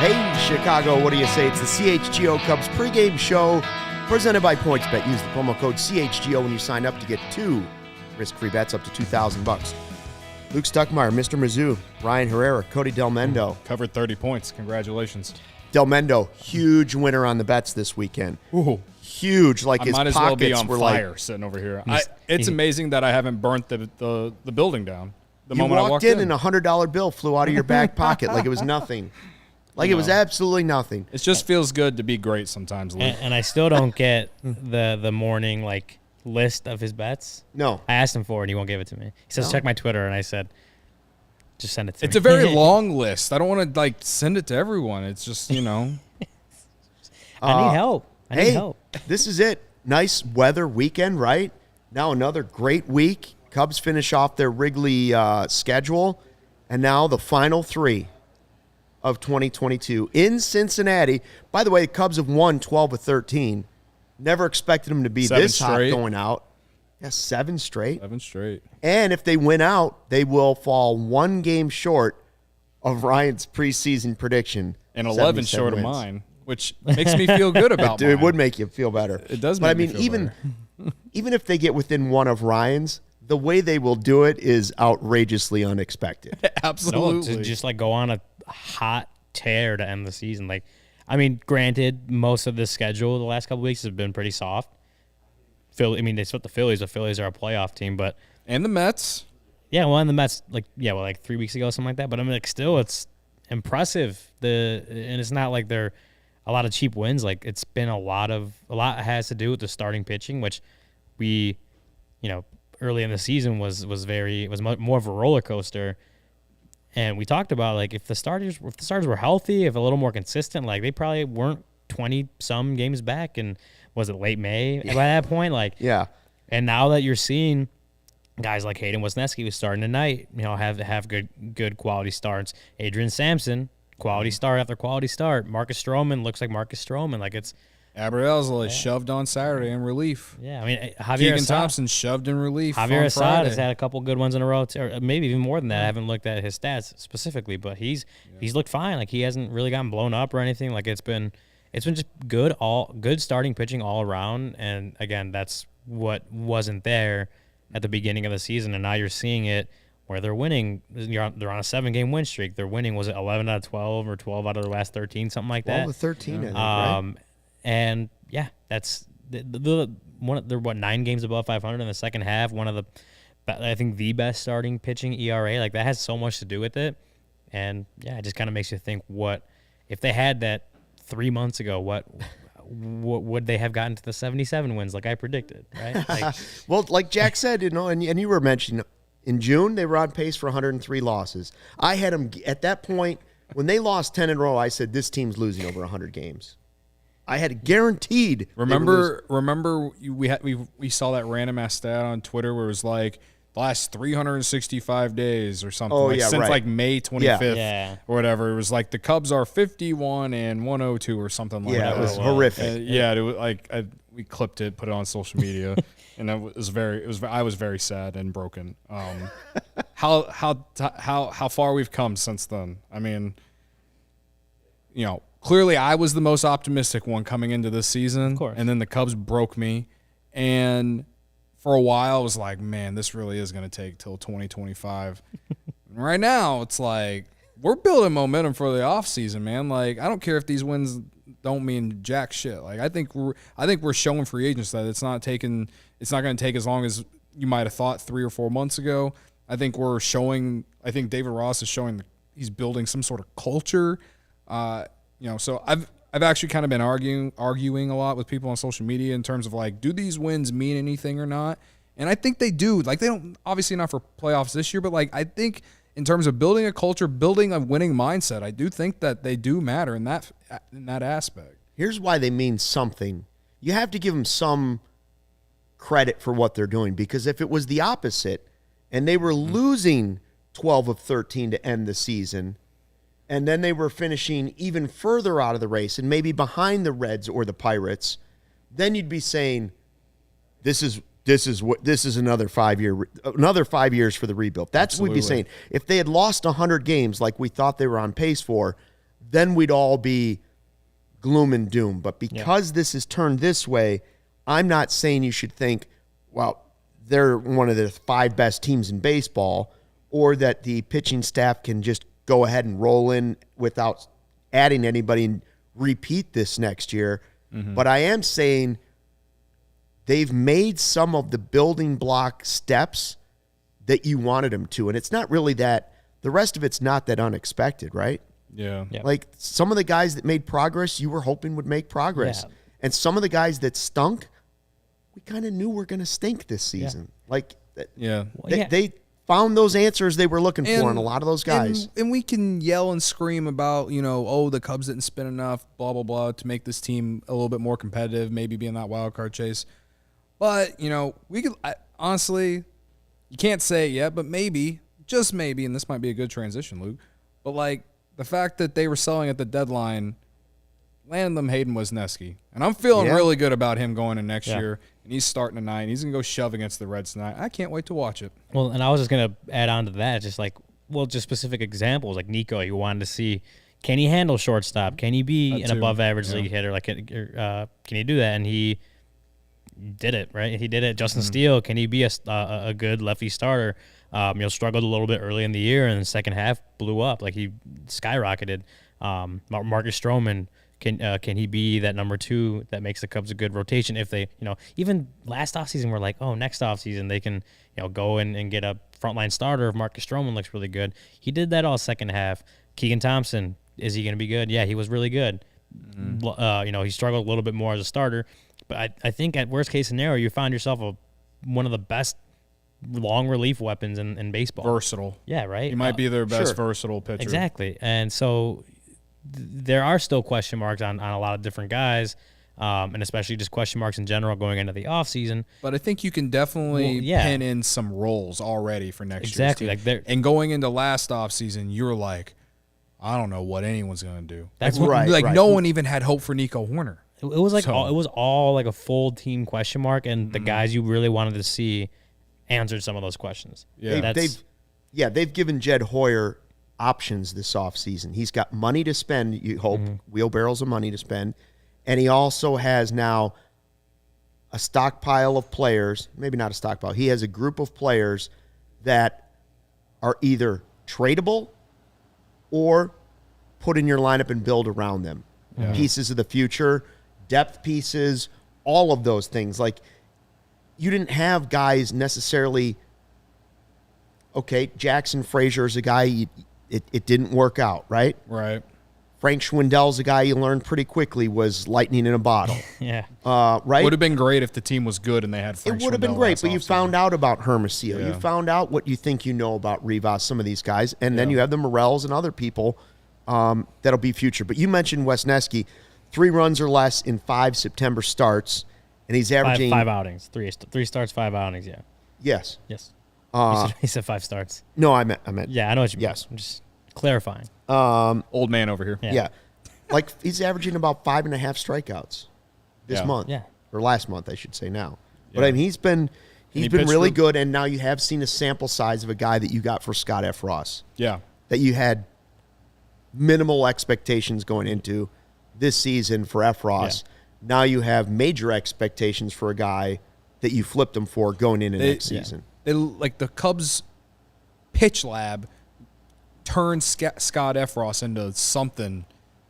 Hey, Chicago, what do you say? It's the CHGO Cubs Pregame Show presented by PointsBet. Use the promo code CHGO when you sign up to get 2 risk-free bets up to $2,000. Luke Stuckmeyer, Mr. Mizzou, Ryan Herrera, Cody Del Mendo. Covered 30 points. Congratulations. Del Mendo, huge winner on the bets this weekend. Ooh. Huge. Like his might as pockets well be on were fire like, sitting over here. It's amazing that I haven't burnt the building down. The moment I walked in and a $100 bill flew out of your back pocket like it was nothing. Like it was absolutely nothing. It just feels good to be great sometimes, Luke. And I still don't get the morning list of his bets. No. I asked him for it and he won't give it to me. He says, check my Twitter, and I said, just send it to me. It's a very long list. I don't want to send it to everyone. It's just, I need help. I need help. This is it. Nice weather weekend, right? Now another great week. Cubs finish off their Wrigley schedule, and now the final 3 of 2022 in Cincinnati. By the way, the Cubs have won 12 of 13. Never expected them to be this hot going out. Yeah, 7 straight. 7 straight. And if they win out, they will fall 1 game short of Ryan's preseason prediction. And 11 short of mine, which makes me feel good about mine. It would make you feel better. It does make me feel better. Even if they get within 1 of Ryan's, the way they will do it is outrageously unexpected. Absolutely. No, to just go on a hot tear to end the season. Granted, most of the schedule the last couple weeks has been pretty soft. They split the Phillies. The Phillies are a playoff team, but and the Mets. Yeah, well, and the Mets 3 weeks ago, something like that. But still, it's impressive. And it's not like they're a lot of cheap wins. It's been a lot has to do with the starting pitching, which we, early in the season was more of a roller coaster. And we talked about if the starters were healthy, if a little more consistent, they probably weren't 20-some games back. And was it late May by that point? Yeah. And now that you're seeing guys like Hayden Wesneski who's starting tonight, have good quality starts. Adrian Sampson, quality start after quality start. Marcus Stroman looks like Marcus Stroman. It's Abrielza shoved on Saturday in relief. Yeah, Javier Keegan Thompson shoved in relief. Javier Assad has had a couple good ones in a row, or maybe even more than that. I haven't looked at his stats specifically, but he's looked fine. He hasn't really gotten blown up or anything. It's been just good starting pitching all around. And again, that's what wasn't there at the beginning of the season, and now you're seeing it where they're winning. They're on a 7-game win streak. They're winning. Was it 11 out of 12 or 12 out of their last 13, something like that? 12 of 13, I think, right? And yeah, that's they're 9 games above 500 in the second half. One of the best starting pitching ERA. That has so much to do with it. And yeah, it just kind of makes you think, what if they had that 3 months ago? What would they have gotten to the 77 wins like I predicted? Right. Well, like Jack said, and you were mentioning in June they were on pace for 103 losses. I had them at that point when they lost 10 in a row. I said this team's losing over 100 games. I had it guaranteed. Remember we saw that random ass stat on Twitter where it was the last 365 days or something since May 25th or whatever. It was the Cubs are 51 and 102 or something like that. Yeah, it was horrific. It was we clipped it, put it on social media, and I was very sad and broken. How far we've come since then. Clearly, I was the most optimistic one coming into this season, of course. And then the Cubs broke me. And for a while, I was like, man, this really is going to take till 2025. Right now, it's we're building momentum for the offseason, man. I don't care if these wins don't mean jack shit. I think we're showing free agents that it's not going to take as long as you might have thought 3 or 4 months ago. I think David Ross is showing he's building some sort of culture. So I've actually kind of been arguing a lot with people on social media in terms of do these wins mean anything or not? And I think they do. They don't, obviously not for playoffs this year, but I think in terms of building a culture, building a winning mindset, I do think that they do matter in that aspect. Here's why they mean something. You have to give them some credit for what they're doing, because if it was the opposite and they were losing 12 of 13 to end the season, and then they were finishing even further out of the race and maybe behind the Reds or the Pirates, then you'd be saying, this is another 5 years for the rebuild. That's what we'd be saying. If they had lost 100 games like we thought they were on pace for, then we'd all be gloom and doom. But because this is turned this way, I'm not saying you should think, well, they're one of the 5 best teams in baseball, or that the pitching staff can just go ahead and roll in without adding anybody and repeat this next year. But I am saying they've made some of the building block steps that you wanted them to. And it's not really that, the rest of it's not that unexpected, right? Yeah. Like some of the guys that made progress, you were hoping would make progress. Yeah. And some of the guys that stunk, we kind of knew were going to stink this season. Like, they found those answers they were looking for in a lot of those guys. And we can yell and scream about, the Cubs didn't spin enough, blah, blah, blah, to make this team a little bit more competitive, maybe be in that wild card chase. But, we could honestly, you can't say it yet, but maybe, just maybe, and this might be a good transition, Luke, but like the fact that they were selling at the deadline landed them Hayden Wesneski. And I'm feeling really good about him going in next year. And he's starting tonight. And he's going to go shove against the Reds tonight. I can't wait to watch it. Well, and I was just going to add on to that, just specific examples. Like Nico, you wanted to see, can he handle shortstop? Can he be an above-average league hitter? Can he do that? And he did it, right? He did it. Justin Steele, can he be a good lefty starter? Struggled a little bit early in the year, and the second half blew up. Like, he skyrocketed. Marcus Stroman, can he be that number 2 that makes the Cubs a good rotation? If they, even last offseason, we're like, oh, next offseason they can, go and get a frontline starter if Marcus Stroman looks really good. He did that all second half. Keegan Thompson, is he going to be good? Yeah, he was really good. He struggled a little bit more as a starter. But I think at worst case scenario, you found yourself one of the best long relief weapons in baseball. Versatile. Yeah, right? He might be their best versatile pitcher. Exactly. And so there are still question marks on a lot of different guys, and especially just question marks in general going into the offseason. But I think you can definitely pin in some roles already for next year. Exactly. And going into last offseason, you were like, I don't know what anyone's going to do. That's no one even had hope for Nico Horner. It was like it was all like a full team question mark, and the guys you really wanted to see answered some of those questions. Yeah. They've given Jed Hoyer options this offseason. He's got money to spend, you hope, wheelbarrows of money to spend, and he also has now a stockpile of players, maybe not a stockpile, he has a group of players that are either tradable or put in your lineup and build around them. Yeah. Pieces of the future, depth pieces, all of those things. Like, you didn't have guys necessarily, okay, Jackson Frazier is a guy, it didn't work out, right? Right. Frank Schwindel's a guy you learned pretty quickly was lightning in a bottle. Right? Would have been great if the team was good and they had Frank Schwindel. It would have been great, but you found out about Hermosillo. Yeah. You found out what you think you know about Rivas, some of these guys, and then you have the Morels and other people that'll be future. But you mentioned Wesneski, 3 runs or less in 5 September starts, and he's averaging 5 outings, 3 starts, 5 outings. Yeah. Yes. He said 5 starts. No, I meant. Yeah, I know what you mean. Yes. I'm just clarifying. Old man over here. Yeah. Like, he's averaging about 5.5 strikeouts this month. Yeah. Or last month, I should say now. But I mean, he's been really good, and now you have seen a sample size of a guy that you got for Scott F. Ross. Yeah. That you had minimal expectations going into this season for F. Ross. Yeah. Now you have major expectations for a guy that you flipped him for going into next season. Like the Cubs pitch lab turned Scott F. Ross into something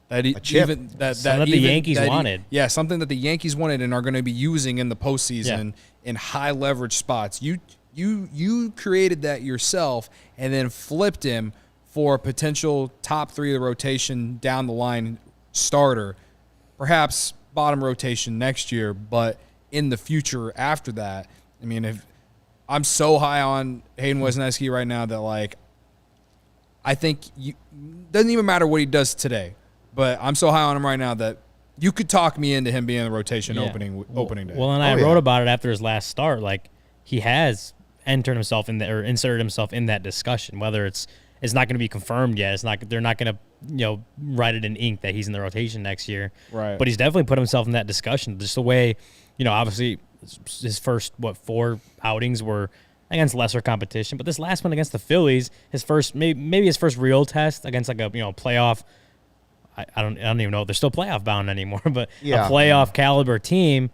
that the Yankees wanted. Something that the Yankees wanted and are going to be using in the postseason in high leverage spots. You created that yourself and then flipped him for a potential top 3 of the rotation down the line starter, perhaps bottom rotation next year, but in the future after that. I mean, if I'm so high on Hayden Wesneski right now that, like, I think doesn't even matter what he does today, but I'm so high on him right now that you could talk me into him being in the rotation opening day. Well, and I wrote about it after his last start. Like, he has inserted himself in that discussion. Whether it's not going to be confirmed yet. They're not going to write it in ink that he's in the rotation next year. Right. But he's definitely put himself in that discussion. Just the way, obviously his first 4 outings were against lesser competition, but this last one against the Phillies, his first maybe his first real test against like a playoff. I don't even know if they're still playoff bound anymore, but a playoff caliber team,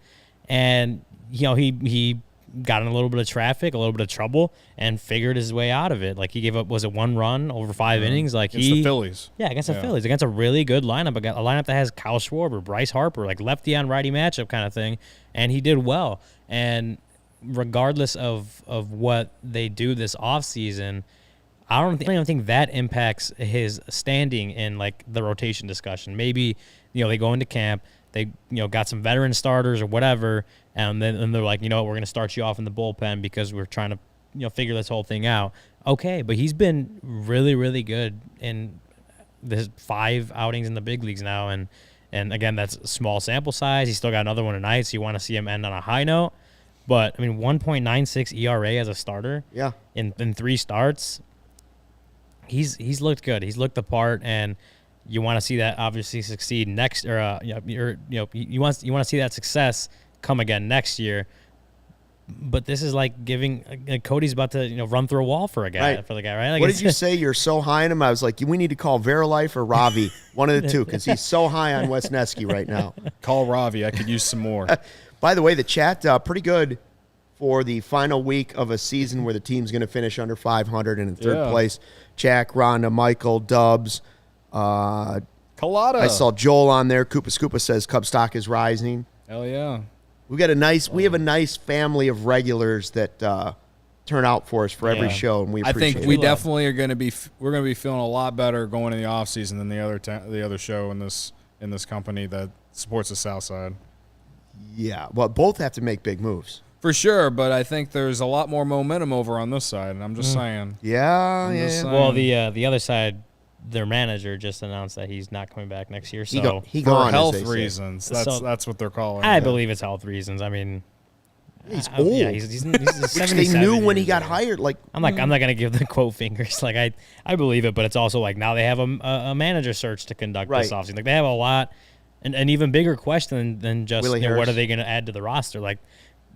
and he got in a little bit of traffic, a little bit of trouble, and figured his way out of it. Like, he gave up, was it 1 run over 5 innings? Like, against the Phillies. Yeah, against the Phillies, against a really good lineup, a lineup that has Kyle Schwarber, Bryce Harper, like lefty on righty matchup kind of thing, and he did well. And regardless of what they do this offseason, I don't even think that impacts his standing in like the rotation discussion. Maybe they go into camp, they got some veteran starters or whatever, and then they're like, we're going to start you off in the bullpen because we're trying to figure this whole thing out. Okay, but he's been really, really good in the 5 outings in the big leagues now, and again, that's a small sample size. He's still got another one tonight, so you want to see him end on a high note. But I mean, 1.96 ERA as a starter. Yeah. In 3 starts. He's looked good. He's looked the part, and you want to see that obviously succeed next, or you want to see that success come again next year. But this is like giving Cody's about to run through a wall for the guy, right? Like, what did you say? You're so high on him. I was like, we need to call Verilife or Ravi, one of the two, because he's so high on Wesneski right now. Call Ravi. I could use some more. By the way, the chat pretty good for the final week of a season where the team's going to finish under 500 and in third place. Jack, Rhonda, Michael, Dubs. Colada. I saw Joel on there. Koopa Scoopa says Cub stock is rising. Hell yeah. We have a nice family of regulars that turn out for us for every show, and we appreciate it. I think we definitely are going to be feeling a lot better going in the off season than the other show in this company that supports the South Side. Yeah, well, both have to make big moves. For sure, but I think there's a lot more momentum over on this side, and I'm just saying. Yeah. Well, the other side, their manager just announced that he's not coming back next year. So he gone, for health reasons. That's what they're calling it. I believe it's health reasons. I mean, he's old. Yeah, he's 77. They knew when he got hired. Like, I'm not gonna give the quote fingers. Like, I believe it, but it's also like now they have a manager search to conduct this offseason. Like, they have a lot, an even bigger question than just what are they going to add to the roster. Like,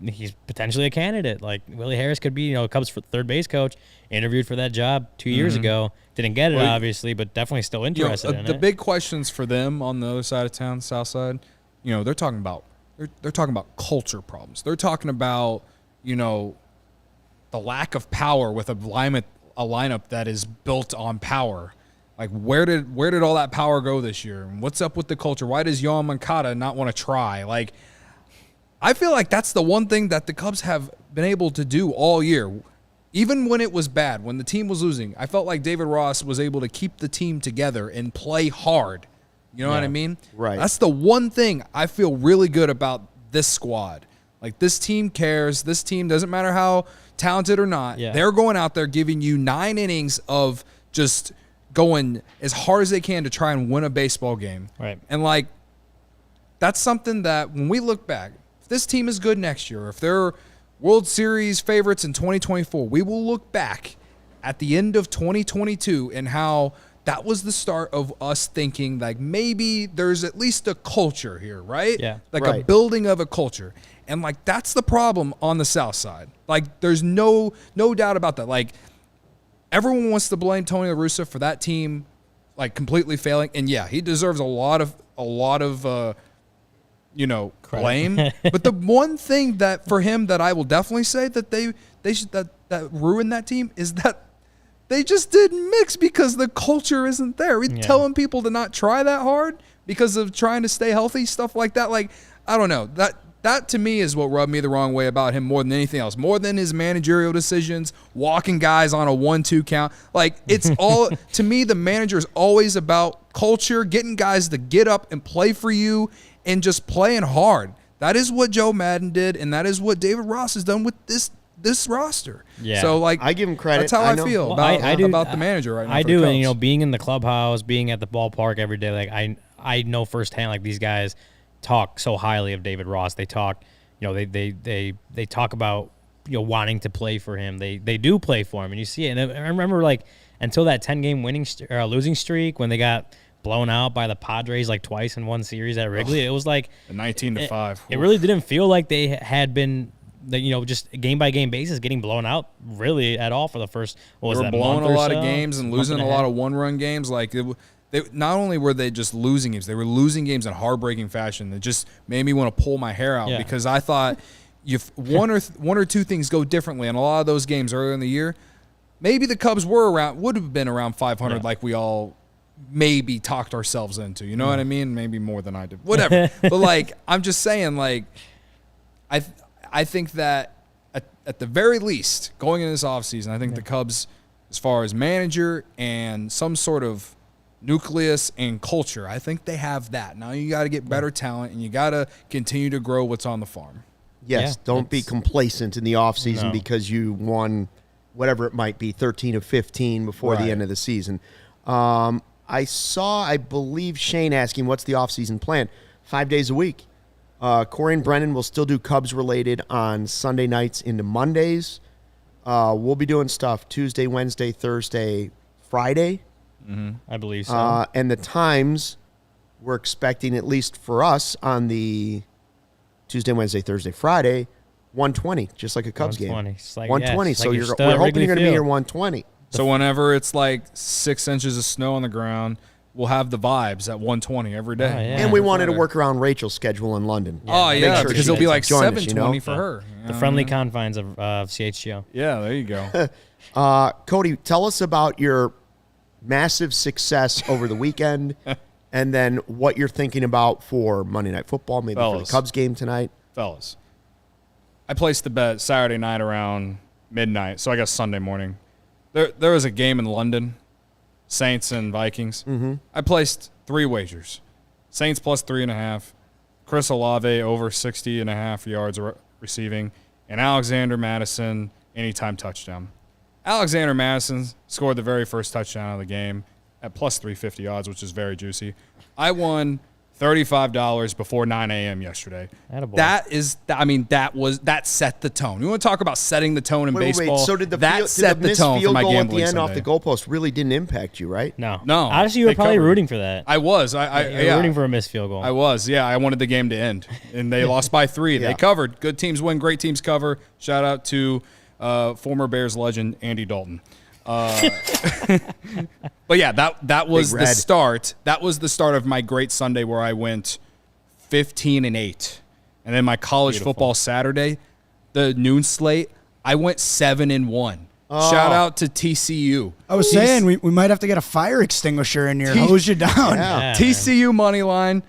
he's potentially a candidate. Like, Willie Harris could be, Cubs third base coach, interviewed for that job 2 years ago. Didn't get it, obviously, but definitely still interested in it. The big questions for them on the other side of town, South Side, they're talking about culture problems. They're talking about, the lack of power with a lineup that is built on power. Like, where did all that power go this year? And what's up with the culture? Why does Yohan Moncada not want to try? Like, I feel like that's the one thing that the Cubs have been able to do all year. Even when it was bad, when the team was losing, I felt like David Ross was able to keep the team together and play hard. You know what I mean? Right. That's the one thing I feel really good about this squad. Like, this team cares. This team, doesn't matter how talented or not, they're going out there giving you 9 innings of just going as hard as they can to try and win a baseball game. Right. And, like, that's something that when we look back, if this team is good next year, if they're World Series favorites in 2024, we will look back at the end of 2022 and how that was the start of us thinking, like, maybe there's at least a culture here, right? Yeah. Like a building of a culture. And, like, that's the problem on the South Side. Like, there's no doubt about that. Like, everyone wants to blame Tony La Russa for that team, like, completely failing. And, yeah, he deserves a lot of blame. But the one thing that for him that I will definitely say that they should that ruined that team is that they just didn't mix because the culture isn't there. We're telling people to not try that hard because of trying to stay healthy, stuff like that. Like, I don't know. That to me is what rubbed me the wrong way about him more than anything else. More than his managerial decisions, walking guys on a 1-2 count. Like, it's all to me, the manager is always about culture, getting guys to get up and play for you and just playing hard. That is what Joe Madden did, and that is what David Ross has done with this roster. Yeah. So like I give him credit. That's how I know. feel Well, about, I do- about the manager right now. I for the do, and Cubs. being in the clubhouse, being at the ballpark every day, like I know firsthand, like these guys talk so highly of David Ross. They talk, they talk about wanting to play for him. They do play for him, and you see it. And I remember like until that 10-game losing streak when they got blown out by the Padres like twice in one series at Wrigley. It was like the 19-5. It really didn't feel like they had been. Just game by game basis, getting blown out really at all for the first. What was They were that, blowing month a or lot of so? games and Month losing and a a lot half? of one-run games. Like they not only were they just losing games, they were losing games in heartbreaking fashion. It just made me want to pull my hair out Yeah. because I thought if one or two things go differently in a lot of those games earlier in the year, maybe the Cubs would have been around 500 Yeah. like we all maybe talked ourselves into. You know what I mean? Maybe more than I did. Whatever. But like I'm just saying, like I think that at the very least, going into this offseason, I think the Cubs, as far as manager and some sort of nucleus and culture, I think they have that. Now you got to get better talent, and you got to continue to grow what's on the farm. Yes, Yeah, don't be complacent in the offseason No. because you won whatever it might be, 13 of 15 before Right. the end of the season. I believe, Shane asking, what's the offseason plan? 5 days a week. Corey and Brennan will still do Cubs-related on Sunday nights into Mondays. We'll be doing stuff Tuesday, Wednesday, Thursday, Friday. I believe so. And the times we're expecting, at least for us, on the Tuesday, Wednesday, Thursday, Friday, 120, just like a Cubs game. 120. It's like, 120. yeah, it's So like we're still at hoping Wrigley you're going to be Field. here 120. So whenever it's like 6 inches of snow on the ground, we'll have the vibes at 120 every day. Oh, yeah. And we wanted to Friday. work around Rachel's schedule in London. Oh, Make yeah, sure because she it'll be like join us, 720 you know? for her. The friendly confines of CHGO. Yeah, there you go. Cody, tell us about your massive success over the weekend and then what you're thinking about for Monday Night Football, maybe for Fellas. the Cubs game tonight. Fellas, I placed the bet Saturday night around midnight, so I guess Sunday morning. There was a game in London, Saints and Vikings. Mm-hmm. I placed 3 wagers. Saints plus 3.5, Chris Olave over 60.5 yards receiving, and Alexander Madison anytime touchdown. Alexander Madison scored the very first touchdown of the game at plus 350 odds, which is very juicy. I won $35 before 9 a.m. yesterday. Attaboy. That set the tone. You want to talk about setting the tone in baseball? So did the that set the missed tone for field my goal at gambling the end off Sunday. the goalpost really didn't impact you, right? No. No, Honestly, you were they probably covered. rooting for that. I was. You were Yeah. rooting for a missed field goal. I was. Yeah, I wanted the game to end, and they lost by 3. Yeah. They covered. Good teams win. Great teams cover. Shout out to former Bears legend Andy Dalton. But yeah, that was Big the Red. start. That was the start of my great Sunday where I went 15-8, and then my college football Saturday, the noon slate, I went 7-1. Shout out to TCU. I was saying we might have to get a fire extinguisher in here, hose you down. Yeah, TCU money line,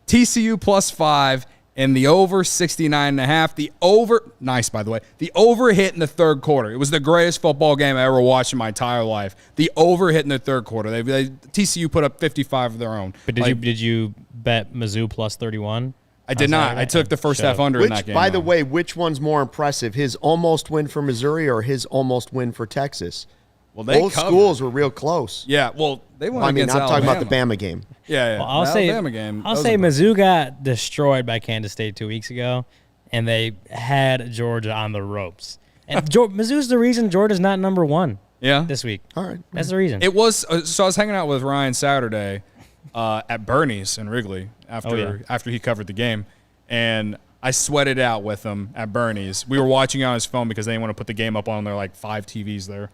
TCU plus 5, and the over 69.5. The over, nice by the way. The over hit in the third quarter. It was the greatest football game I ever watched in my entire life. The over hit in the third quarter. TCU put up 55 of their own. But did you bet Mizzou plus 31? I did not. I took the first half under in that game. By the though. way, which one's more impressive, his almost win for Missouri or his almost win for Texas? well, they Both covered. schools were real close. Yeah, well, they won I mean, against I'm talking Alabama. about the Bama game. Yeah, yeah. Well, I'll the say Alabama game. I'll that say was Mizzou got destroyed by Kansas State 2 weeks ago, and they had Georgia on the ropes. And Mizzou's the reason Georgia's not number 1 yeah. this week. All right. That's the reason. It was so I was hanging out with Ryan Saturday at Bernie's in Wrigley after he covered the game, and I sweated out with him at Bernie's. We were watching on his phone because they didn't want to put the game up on their like 5 TVs there.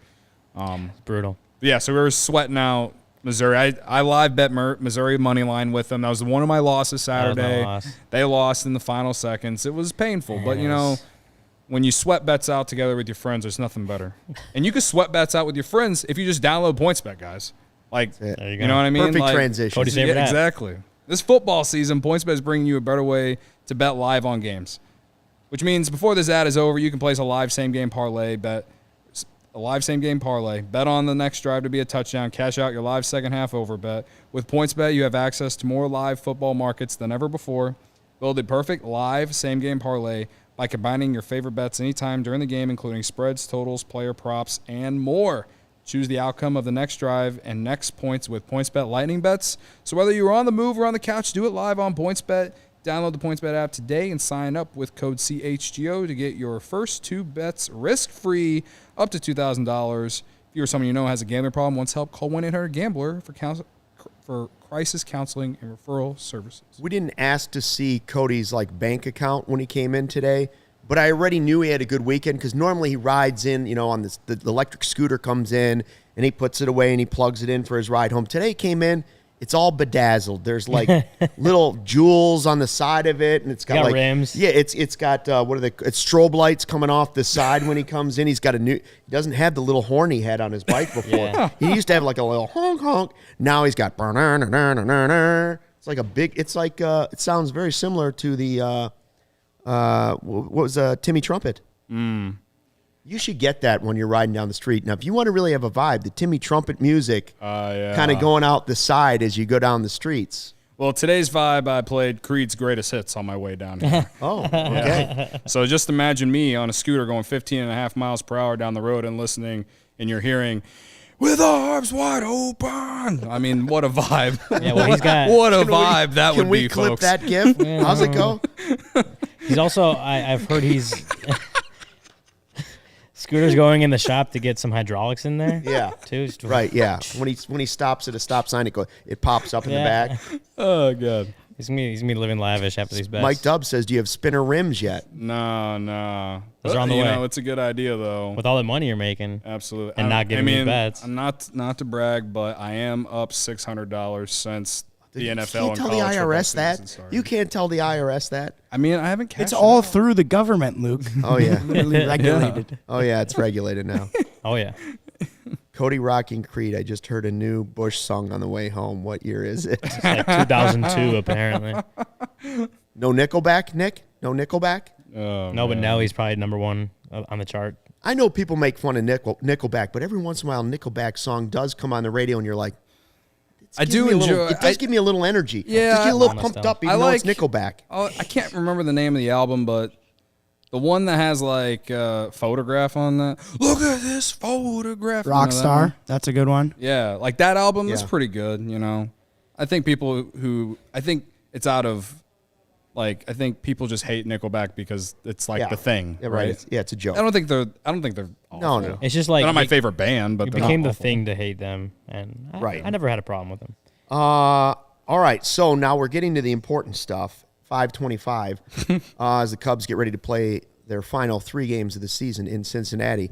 Brutal. But yeah, so we were sweating out Missouri. I live bet Missouri money line with them. That was one of my losses Saturday. loss. They lost in the final seconds. It was painful, but you know, when you sweat bets out together with your friends, there's nothing better. And you can sweat bets out with your friends if you just download PointsBet, guys. Like, There you you go. know what I mean? Perfect Like, transition. Cody's favorite app. exactly. This football season, PointsBet is bringing you a better way to bet live on games, which means before this ad is over, you can place a live same-game parlay, bet on the next drive to be a touchdown, cash out your live second half over bet. With PointsBet, you have access to more live football markets than ever before. Build a perfect live same-game parlay by combining your favorite bets anytime during the game, including spreads, totals, player props, and more. Choose the outcome of the next drive and next points with PointsBet Lightning Bets. So whether you're on the move or on the couch, do it live on PointsBet. Download the PointsBet app today and sign up with code CHGO to get your first 2 bets risk-free up to $2,000. If you or someone you know has a gambling problem, wants help, call 1-800-GAMBLER for crisis counseling and referral services. We didn't ask to see Cody's bank account when he came in today, but I already knew he had a good weekend because normally he rides in, on this, the electric scooter comes in and he puts it away and he plugs it in for his ride home. Today he came in, it's all bedazzled. There's little jewels on the side of it, and it's got rims. Yeah, it's got it's strobe lights coming off the side when he comes in. He doesn't have the little horn he had on his bike before. Yeah. He used to have a little honk honk. Now he's got it's like a big. It's like it sounds very similar to the what was Timmy Trumpet. You should get that when you're riding down the street. Now, if you want to really have a vibe, the Timmy Trumpet music kind of going out the side as you go down the streets. Well, today's vibe, I played Creed's Greatest Hits on my way down here. Oh, okay. So just imagine me on a scooter going 15.5 miles per hour down the road and listening, and you're hearing, with arms wide open. I mean, what a vibe. Yeah, well, he's got. What a vibe that would be, Can we clip folks. that gif? How's it go? He's also. I've heard he's. Scooter's going in the shop to get some hydraulics in there. Yeah. Too. Right, yeah. When he stops at a stop sign, it pops up in the back. Oh, God. He's gonna be living lavish after these bets. Mike Dubbs says, do you have spinner rims yet? No. Those are on the way. It's a good idea, though. With all the money you're making. Absolutely. And not giving me bets. I'm not to brag, but I am up $600 since the NFL and You can't tell the IRS that. You can't tell the IRS that. I mean, I haven't cashed It's it all out. through the government, Luke. Oh, yeah. Literally regulated. Oh, yeah, it's regulated now. Oh yeah. Cody rocking Creed. I just heard a new Bush song on the way home. What year is it? It's like 2002 apparently. No Nickelback, Nick? No Nickelback? Oh, No, but man. now he's probably number 1 on the chart. I know people make fun of Nickelback, but every once in a while, a Nickelback song does come on the radio, and you're like, I do enjoy it does give me a little energy. Yeah, Just get a little I- pumped up, I even though it's like- Nickelback. Oh, I can't remember the name of the album, but the one that has photograph on that. Look at this photograph. You know that Rockstar. one? That's a good one. Yeah, like that album is Yeah. pretty good. I think it's out of I think people just hate Nickelback because it's the thing, Yeah, right? It's a joke. I don't think they're awful. No. It's just like They're not my favorite band, but It they're became not the awful. thing to hate them, and Right. I never had a problem with them. All right, so now we're getting to the important stuff. 5:25 as the Cubs get ready to play their final 3 games of the season in Cincinnati.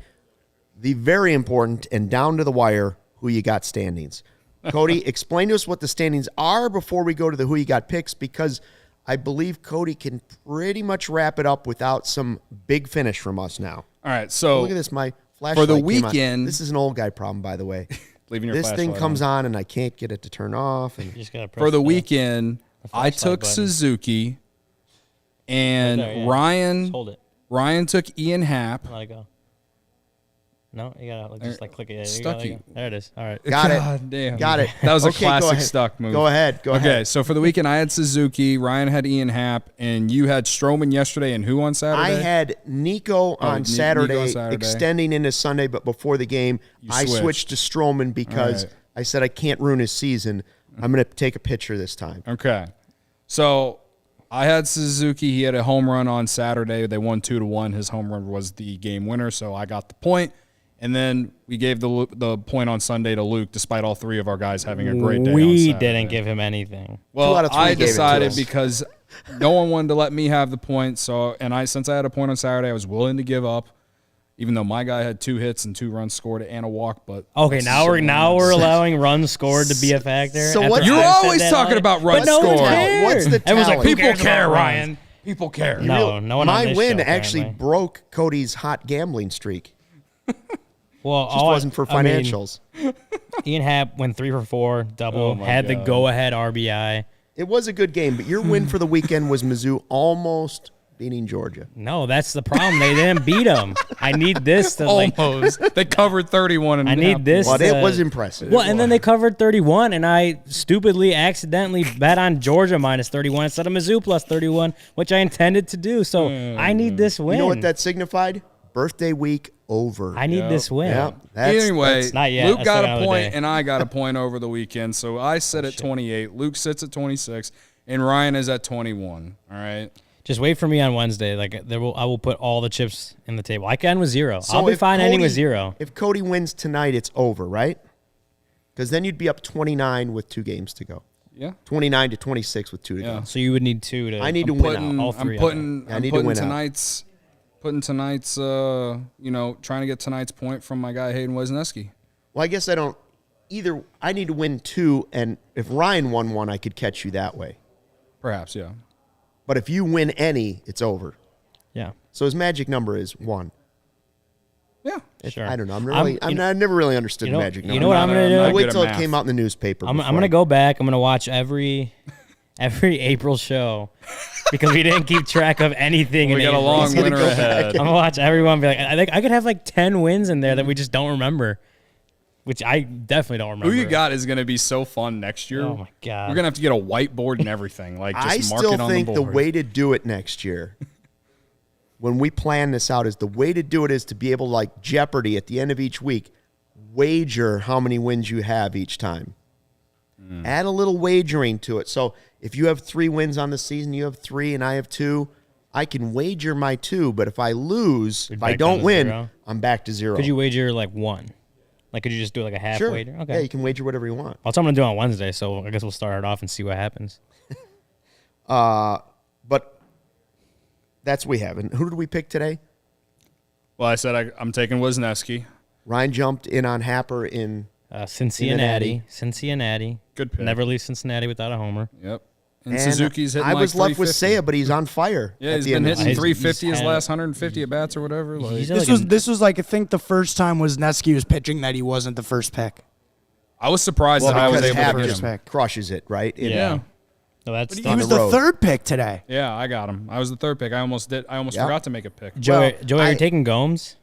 The very important and down to the wire who you got standings. Cody, explain to us what the standings are before we go to the who you got picks, because I believe Cody can pretty much wrap it up without some big finish from us now. All right, so Look at this, my flashlight the came on. weekend- This is an old guy problem, by the way. leaving your This thing flashlight comes on. on and I can't get it to turn off. And You just gotta press For the weekend. I flashlight took button. Suzuki, and Right there, yeah. Ryan Just hold it. Ryan took Ian Happ. Let it go. No, you gotta just click it. Yeah, Stuck gotta you. go. There it is. All right. Got it. God damn. Got it. That was a Okay, go classic ahead. stuck move. Go ahead. Go Okay, ahead. so for the weekend, I had Suzuki. Ryan had Ian Happ, and you had Stroman yesterday, and who on Saturday? I had Nico on Nico Saturday, Saturday. extending into Sunday, but before the game, I switched to Stroman because All right. I said I can't ruin his season. I'm going to take a picture this time. Okay. So I had Suzuki. He had a home run on Saturday. They won 2-1. His home run was the game winner, so I got the point. And then we gave the point on Sunday to Luke, despite all 3 of our guys having a great day on We Saturday. didn't give him anything. Well, 2 out of 3 I gave it to decided us. because no one wanted to let me have the point. So, since I had a point on Saturday, I was willing to give up, even though my guy had 2 hits and 2 runs scored and a walk. But Okay, now we're allowing runs scored to be a factor. So after what- I You're said always that talking on it. about runs But no one scored. cared. What's the Everyone's like, tally? who people cares care, about Ryan. Ryan? People care. No, no one. My on this win show, actually apparently. broke Cody's hot gambling streak. Well, Just wasn't for financials. Ian Happ went 3 for 4, double, Oh my had the God. go-ahead RBI. It was a good game, but your win for the weekend was Mizzou almost beating Georgia. No, that's the problem. They didn't beat them. I need this to Almost. They covered 31. And I need this. But it was impressive. Well, and then they covered 31, and I stupidly, accidentally bet on Georgia minus 31 instead of Mizzou plus 31, which I intended to do. So I need this win. You know what that signified? Birthday week over. I need this win. Yeah. Anyway, not yet. Luke That's got another a point, day. and I got a point over the weekend. So I sit at 28. Luke sits at 26, and Ryan is at 21. All right. Just wait for me on Wednesday. I will put all the chips in the table. I can end with 0. So I'll be if fine ending with Cody- 0. If Cody wins tonight, it's over, right? Because then you'd be up 29 with 2 games to go. Yeah. 29 to 26 with 2 to Yeah. go. So you would need 2 to. I need to I'm win putting, out. All three I'm putting, Yeah, I I'm need to putting win out. tonight's, trying to get tonight's point from my guy Hayden Wesneski. Well, I guess I don't either. I need to win 2, and if Ryan won 1, I could catch you that way. Perhaps, yeah. But if you win any, it's over. Yeah. So his magic number is 1. Yeah. Sure. I don't know. I'm- I never really understood You know- the magic number. you know what I'm gonna do? I not wait good till at it math. came out in the newspaper. I'm before going to I- go back. I'm going to watch every April show because we didn't keep track of anything. We in got a April. long He's gonna winter go ahead. back. I'm gonna watch everyone. And be like, I think I could have like 10 wins in there that we just don't remember, which I definitely don't remember. Who you got is going to be so fun next year. Oh my god! We're going to have to get a whiteboard and everything. Like, just I mark still it on think the the board. way to do it next year, when we plan this out, is the way to do it is to be able to, like Jeopardy at the end of each week, wager how many wins you have each time. Add a little wagering to it. So if you have 3 wins on the season, you have 3 and I have 2, I can wager my 2, but if I lose, We'd if I back down don't to win, 0. I'm back to 0. Could you wager like 1? Like, could you just do like a half Sure. wager? Okay. Yeah, you can wager whatever you want. That's what I'm gonna do on Wednesday. So I guess we'll start it off and see what happens. But that's what we have. And who did we pick today? Well, I said I'm taking Wesneski. Ryan jumped in on Happer in Cincinnati. Good pick. Never leave Cincinnati without a homer. Yep. And Suzuki's hitting I was like left with 350. Saya, but he's on fire. Yeah, at he's the been end of the hitting He's 350 his had- last 150 at bats or whatever. Like, He's This like was this was like I think the first time Wesneski was pitching that he wasn't the first pick. I was surprised Well, that I was because able Hap to get just him. crushes it, right? Yeah. No, that's He on was the the road. third pick today. Yeah, I got him. I was the third pick. I almost Yeah. forgot to make a pick. Joey. Well, Joey, are I- you taking Gomes?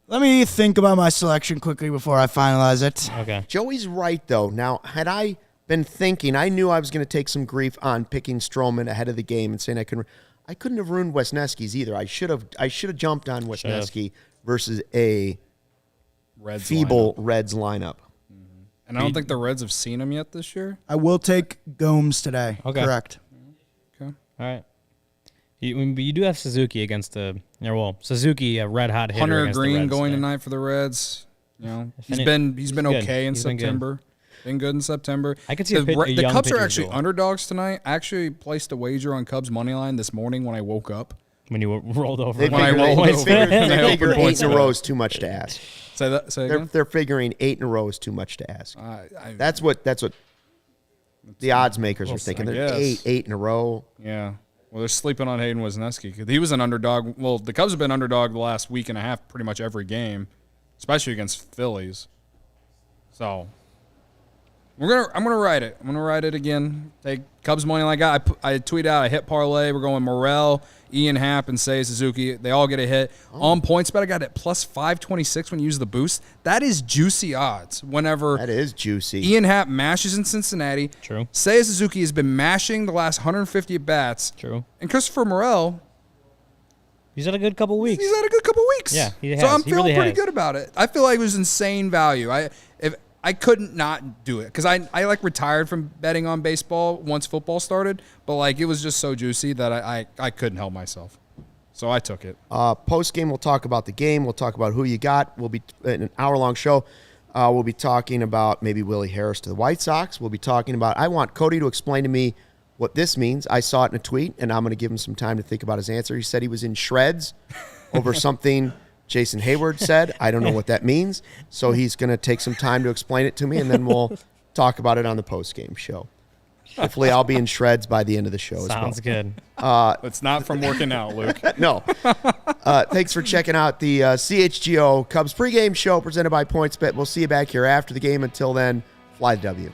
Let me think about my selection quickly before I finalize it. Okay. Joey's right, though. Now, had I been thinking, I knew I was going to take some grief on picking Stroman ahead of the game and saying I couldn't have ruined Wesneski's either. I should have jumped on Wesneski versus a Reds feeble lineup. Reds lineup. And I don't think the Reds have seen him yet this year. I will take Gomes today. Okay. Correct. Okay. All right. You do have Suzuki against Suzuki, a red hot hitter. Hunter against the Green Reds going today. tonight for the Reds. You know, he's any- been he's good. good. In He's been good. September. Been good in September. I could see a the young Cubs are pitcher's actually duel. underdogs tonight. I actually placed a wager on Cubs money line this morning when I woke up. When you rolled over. They When I figure, rolled they over. figure, When I they figure opened 8 points in a bet. row is too much to ask. Say that. Say again. They're figuring 8 in a row is too much to ask. I- That's what the odds makers are thinking. I They're guess. 8 in a row. Yeah. Well, they're sleeping on Hayden Wesneski because he was an underdog. Well, the Cubs have been underdog the last week and a half, pretty much every game, especially against Phillies. So I'm gonna write it. I'm gonna write it again. Take Cubs money line guy. I tweet out a hit parlay. We're going Morel, Ian Happ, and Say Suzuki. They all get a hit. On points bet, I got it plus 526 when you use the boost. That is juicy odds. Whenever That is juicy. Ian Happ mashes in Cincinnati. True. Say Suzuki has been mashing the last 150 at bats. True. And Christopher Morel, He's had a good couple weeks. he's had a good couple weeks. Yeah, he So has. I'm He feeling really pretty has. good about it. I feel like it was insane value. I couldn't not do it because I like retired from betting on baseball once football started, but like it was just so juicy that I couldn't help myself. So I took it. Post game, we'll talk about the game. We'll talk about who you got. We'll be in an hour-long show. We'll be talking about maybe Willie Harris to the White Sox. We'll be talking about, I want Cody to explain to me what this means. I saw it in a tweet, and I'm going to give him some time to think about his answer. He said he was in shreds over something Jason Hayward said. I don't know what that means. So he's going to take some time to explain it to me, and then we'll talk about it on the post-game show. Hopefully I'll be in shreds by the end of the show Sounds as well. good. It's not from working out, Luke. No. Thanks for checking out the CHGO Cubs pregame show presented by PointsBet. We'll see you back here after the game. Until then, fly the W.